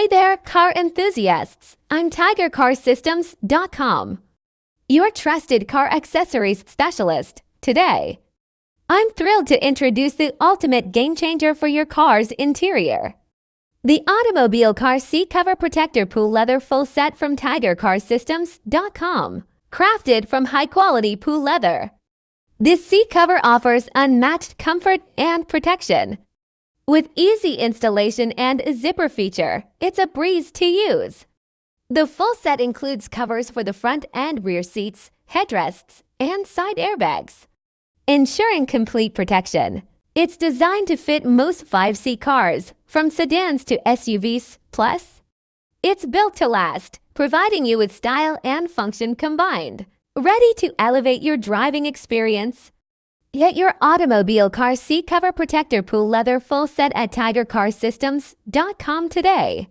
Hey there, car enthusiasts! I'm TigerCarSystems.com, your trusted car accessories specialist. Today, I'm thrilled to introduce the ultimate game changer for your car's interior. The Automobile Car Seat Cover Protector Pool Leather Full Set from TigerCarSystems.com, crafted from high-quality pool leather. This seat cover offers unmatched comfort and protection. With easy installation and a zipper feature, it's a breeze to use. The full set includes covers for the front and rear seats, headrests, and side airbags, ensuring complete protection. It's designed to fit most 5-seat cars, from sedans to SUVs. Plus, it's built to last, providing you with style and function combined. Ready to elevate your driving experience? Get your Automobile Car Seat Cover Protector Pool Leather Full Set at TigerCarSystems.com today.